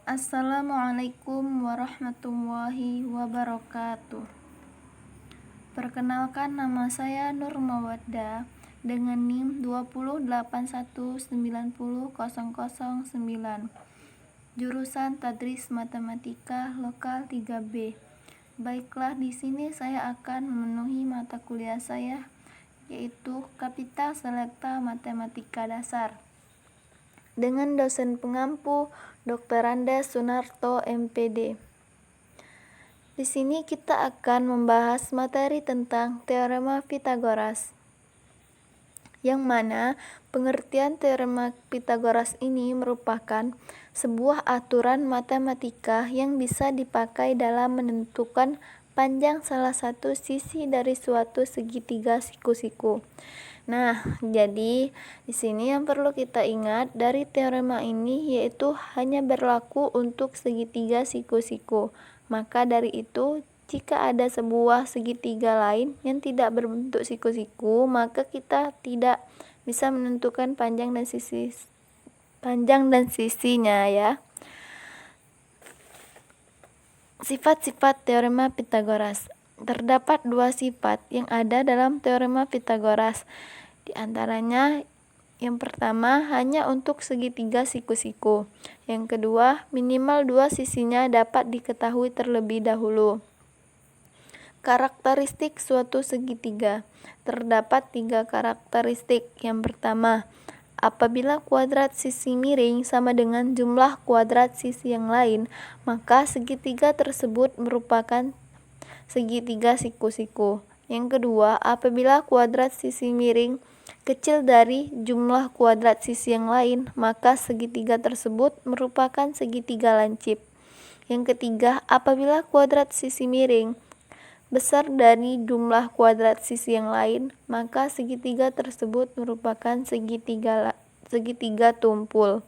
Assalamualaikum warahmatullahi wabarakatuh. Perkenalkan, nama saya Nur Mawaddah dengan NIM 208190009, jurusan Tadris Matematika Lokal 3B. Baiklah, di sini saya akan memenuhi mata kuliah saya, yaitu Kapital Selekta Matematika Dasar, dengan dosen pengampu Dr. Randa Sunarto MPD. Di sini kita akan membahas materi tentang Teorema Pitagoras, yang mana pengertian Teorema Pitagoras ini merupakan sebuah aturan matematika yang bisa dipakai dalam menentukan panjang salah satu sisi dari suatu segitiga siku-siku. Nah, jadi di sini yang perlu kita ingat dari teorema ini yaitu hanya berlaku untuk segitiga siku-siku. Maka dari itu, jika ada sebuah segitiga lain yang tidak berbentuk siku-siku, maka kita tidak bisa menentukan panjang dan sisinya ya. Sifat-sifat teorema Pitagoras. Terdapat dua sifat yang ada dalam teorema Pitagoras. Di antaranya, yang pertama hanya untuk segitiga siku-siku. Yang kedua, minimal dua sisinya dapat diketahui terlebih dahulu. Karakteristik suatu segitiga. Terdapat tiga karakteristik. Yang pertama, apabila kuadrat sisi miring sama dengan jumlah kuadrat sisi yang lain, maka segitiga tersebut merupakan segitiga siku-siku. Yang kedua, apabila kuadrat sisi miring kecil dari jumlah kuadrat sisi yang lain, maka segitiga tersebut merupakan segitiga lancip. Yang ketiga, apabila kuadrat sisi miring besar dari jumlah kuadrat sisi yang lain, maka segitiga tersebut merupakan segitiga tumpul.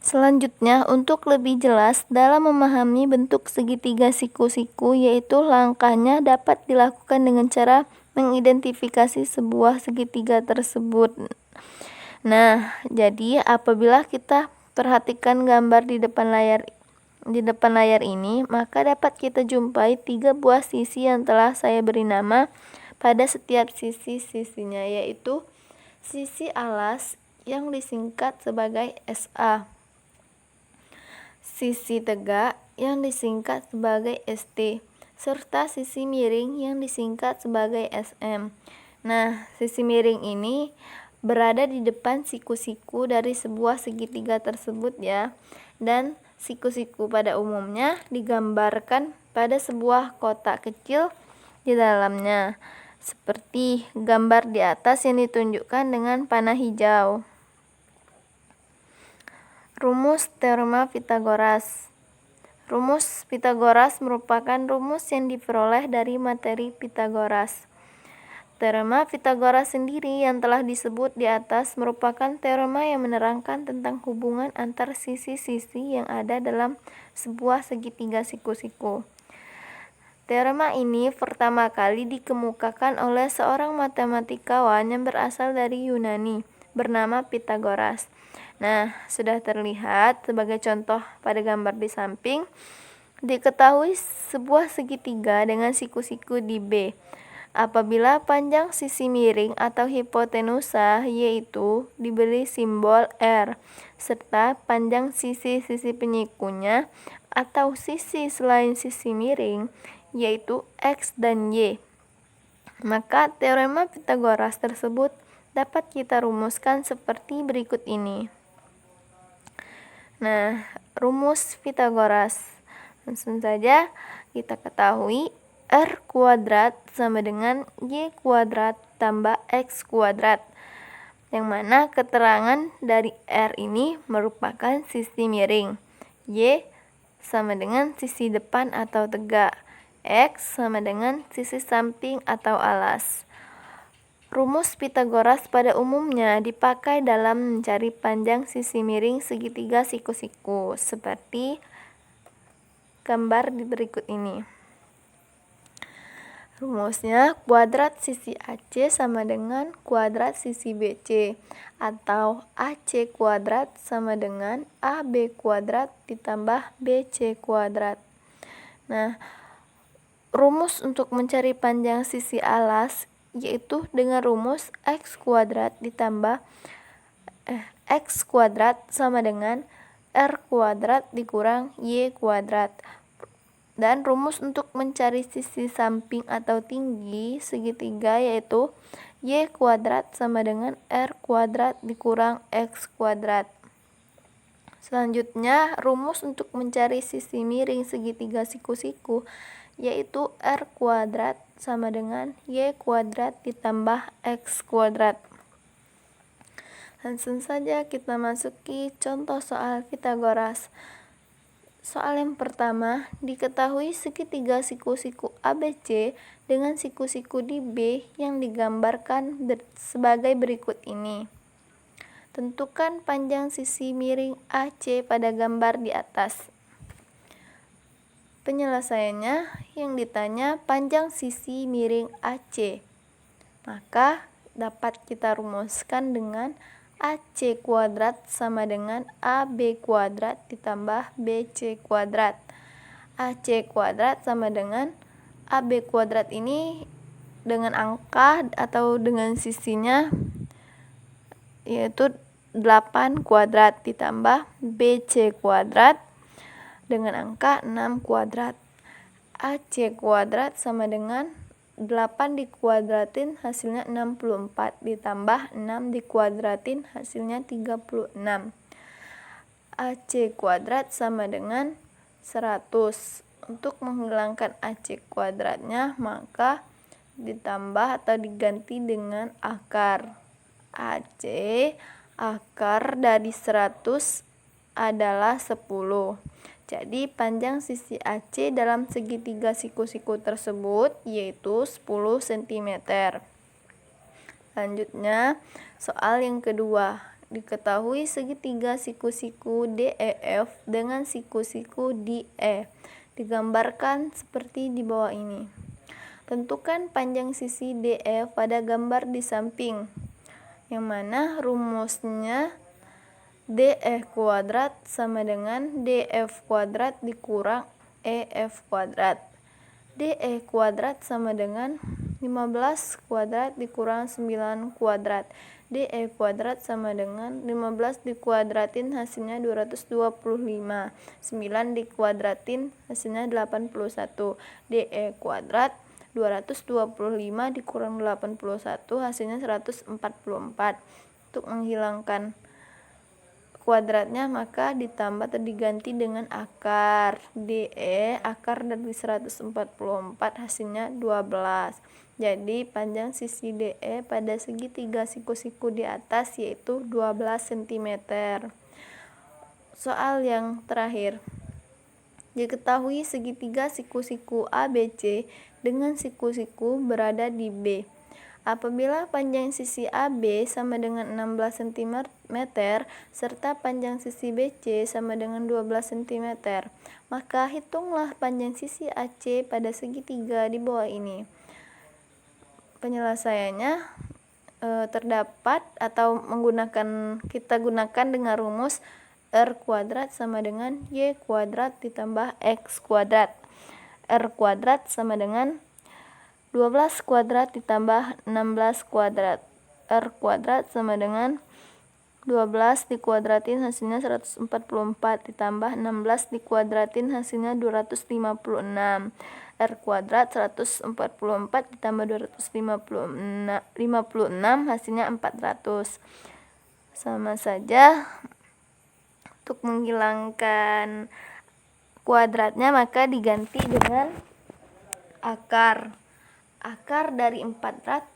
Selanjutnya, untuk lebih jelas dalam memahami bentuk segitiga siku-siku, yaitu langkahnya dapat dilakukan dengan cara mengidentifikasi sebuah segitiga tersebut. Nah, jadi apabila kita perhatikan gambar di depan layar ini, maka dapat kita jumpai tiga buah sisi yang telah saya beri nama pada setiap sisi-sisinya, yaitu sisi alas yang disingkat sebagai SA, sisi tegak yang disingkat sebagai ST, serta sisi miring yang disingkat sebagai SM. Nah, sisi miring ini berada di depan siku-siku dari sebuah segitiga tersebut ya, dan siku-siku pada umumnya digambarkan pada sebuah kotak kecil di dalamnya, seperti gambar di atas yang ditunjukkan dengan panah hijau. Rumus teorema Pitagoras. Rumus Pitagoras merupakan rumus yang diperoleh dari materi Pitagoras. Teorema Pitagoras sendiri yang telah disebut di atas merupakan teorema yang menerangkan tentang hubungan antar sisi-sisi yang ada dalam sebuah segitiga siku-siku. Teorema ini pertama kali dikemukakan oleh seorang matematikawan yang berasal dari Yunani, bernama Pitagoras. Nah, sudah terlihat sebagai contoh pada gambar di samping. Diketahui sebuah segitiga dengan siku-siku di B. Apabila panjang sisi miring atau hipotenusa yaitu diberi simbol R, serta panjang sisi-sisi penyikunya atau sisi selain sisi miring yaitu X dan Y, maka teorema Pitagoras tersebut dapat kita rumuskan seperti berikut ini. Nah, rumus Pitagoras. Langsung saja kita ketahui R kuadrat sama dengan Y kuadrat tambah X kuadrat, yang mana keterangan dari R ini merupakan sisi miring, Y sama dengan sisi depan atau tegak, X sama dengan sisi samping atau alas. Rumus Pitagoras pada umumnya dipakai dalam mencari panjang sisi miring segitiga siku-siku, seperti gambar di berikut ini. Rumusnya, kuadrat sisi AC sama dengan kuadrat sisi BC, atau AC kuadrat sama dengan AB kuadrat ditambah BC kuadrat. Nah, rumus untuk mencari panjang sisi alas yaitu dengan rumus X kuadrat ditambah X kuadrat sama dengan R kuadrat dikurang Y kuadrat. Dan rumus untuk mencari sisi samping atau tinggi segitiga yaitu Y kuadrat sama dengan R kuadrat dikurang X kuadrat. Selanjutnya, rumus untuk mencari sisi miring segitiga siku-siku yaitu R kuadrat sama dengan Y kuadrat ditambah X kuadrat. Langsung saja kita masuki contoh soal Pitagoras. Soal yang pertama, diketahui segitiga siku-siku ABC dengan siku-siku di B yang digambarkan sebagai berikut ini. Tentukan panjang sisi miring AC pada gambar di atas. Penyelesaiannya, yang ditanya panjang sisi miring AC. Maka dapat kita rumuskan dengan AC kuadrat sama dengan AB kuadrat ditambah BC kuadrat. AC kuadrat sama dengan AB kuadrat ini dengan angka atau dengan sisinya yaitu 8 kuadrat ditambah BC kuadrat dengan angka 6 kuadrat. AC kuadrat sama dengan 8 dikuadratin hasilnya 64 ditambah 6 dikuadratin hasilnya 36. AC kuadrat sama dengan 100. Untuk menghilangkan AC kuadratnya maka ditambah atau diganti dengan akar. AC akar dari 100 adalah 10. Jadi panjang sisi AC dalam segitiga siku-siku tersebut yaitu 10 cm. Selanjutnya, soal yang kedua. Diketahui segitiga siku-siku DEF dengan siku-siku DE. Digambarkan seperti di bawah ini. Tentukan panjang sisi DE pada gambar di samping. Yang mana rumusnya DE kuadrat sama dengan DF kuadrat dikurang EF kuadrat. DE kuadrat sama dengan 15 kuadrat dikurang 9 kuadrat. DE kuadrat sama dengan 15 dikuadratin hasilnya 225. 9 dikuadratin hasilnya 81. DE kuadrat 225 dikurang 81 hasilnya 144. Untuk menghilangkan kuadratnya maka ditambah atau diganti dengan akar. DE akar dari 144 hasilnya 12. Jadi panjang sisi DE pada segitiga siku-siku di atas yaitu 12 cm. Soal yang terakhir. Diketahui segitiga siku-siku ABC dengan siku-siku berada di B. Apabila panjang sisi AB sama dengan 16 cm serta panjang sisi BC sama dengan 12 cm, maka hitunglah panjang sisi AC pada segitiga di bawah ini. Penyelesaiannya terdapat atau kita gunakan dengan rumus R kuadrat sama dengan Y kuadrat ditambah X kuadrat. R kuadrat sama dengan 12 kuadrat ditambah 16 kuadrat. R kuadrat sama dengan 12 dikuadratin hasilnya 144 ditambah 16 dikuadratin hasilnya 256. R kuadrat 144 ditambah 256 hasilnya 400. Sama saja, untuk menghilangkan kuadratnya maka diganti dengan akar. Akar dari 400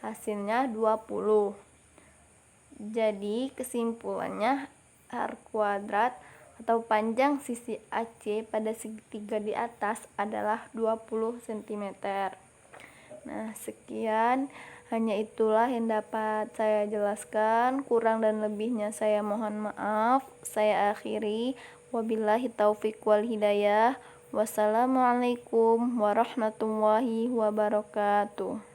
hasilnya 20. Jadi kesimpulannya R kuadrat atau panjang sisi AC pada segitiga di atas adalah 20 cm. Nah, sekian, hanya itulah yang dapat saya jelaskan. Kurang dan lebihnya saya mohon maaf. Saya akhiri. Wabillahi taufiq wal hidayah. Wassalamualaikum warahmatullahi wabarakatuh.